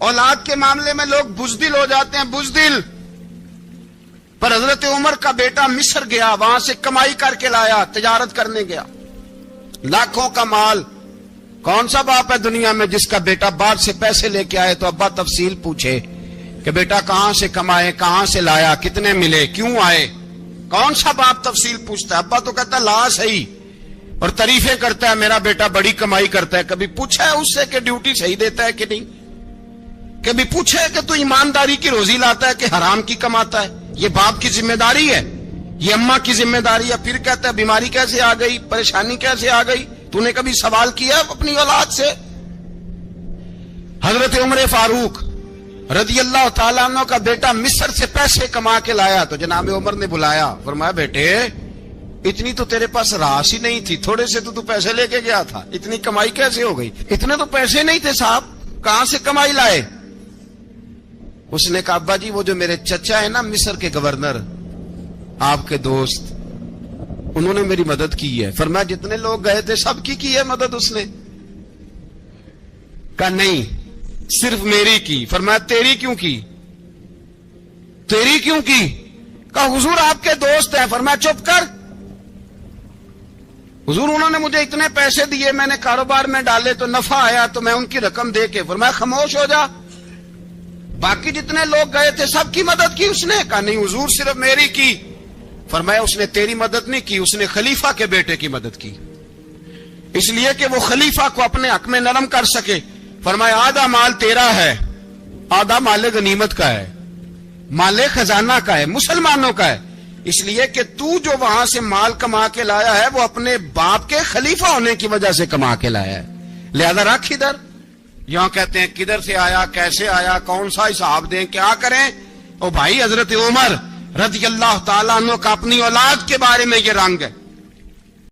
औलाद के मामले में लोग बुज़दिल हो जाते हैं, बुज़दिल। पर हजरत उमर का बेटा मिस्र गया, वहां से कमाई करके लाया, तिजारत करने गया, लाखों का माल। कौन सा बाप है दुनिया में जिसका बेटा बाप से पैसे लेके आए तो अब्बा तफसील पूछे कि बेटा कहां से कमाए, कहां से लाया, कितने मिले, क्यों आए? कौन सा बाप तफसील पूछता है? अब्बा तो कहता ला सही और तारीफें करता है, मेरा बेटा बड़ी कमाई करता है। कभी पूछा है उससे कि ड्यूटी सही देता है कि नहीं? कभी पूछा है कि तू ईमानदारी की रोजी लाता है कि हराम की कमाता है? ये बाप की जिम्मेदारी है, ये अम्मा की जिम्मेदारी है। फिर कहता है बीमारी कैसे आ गई, परेशानी कैसे आ गई? तूने कभी सवाल किया अपनी औलाद से? हजरत उमर फारूक रजी अल्लाह ताला अन्हु का बेटा मिस्र से पैसे कमा के लाया तो जनाब उमर ने बुलाया, फरमाया बेटे इतनी तो तेरे पास राशि नहीं थी, थोड़े से तो तू पैसे लेके गया था, इतनी कमाई कैसे हो गई? इतने तो पैसे नहीं थे साहब, कहां से कमाई लाए? उसने कहा अब्बा जी वो जो मेरे चचा है ना मिस्र के गवर्नर, आपके दोस्त, उन्होंने मेरी मदद की है। फरमाया जितने लोग गए थे सबकी की है मदद उसने? कहा नहीं सिर्फ मेरी की। फरमाया तेरी क्यों की? तेरी क्यों की? कहा हुजूर आपके दोस्त हैं। फरमाया चुप कर, हुजूर उन्होंने मुझे इतने पैसे दिए, मैंने कारोबार में डाले तो नफा आया तो मैं उनकी रकम दे के। फरमाया खामोश हो जा, बाकी जितने लोग गए थे सबकी मदद की उसने? कहा नहीं हुजूर सिर्फ मेरी की। फरमाया उसने तेरी मदद नहीं की, उसने खलीफा के बेटे की मदद की, इसलिए कि वो खलीफा को अपने हक में नरम कर सके। फरमाया आधा माल तेरा है, आधा माले गनीमत का है, माले खजाना का है, मुसलमानों का है, इसलिए कि तू जो वहां से माल कमा के लाया है वो अपने बाप के खलीफा होने की वजह से कमा के लाया है, लिहाजा रख इधर। यहां कहते हैं किधर से आया, कैसे आया, कौन सा हिसाब दें, क्या करें? ओ भाई हजरत उमर रज़ी अल्लाह ताला अन्हु का अपनी औलाद के बारे में ये रंग है।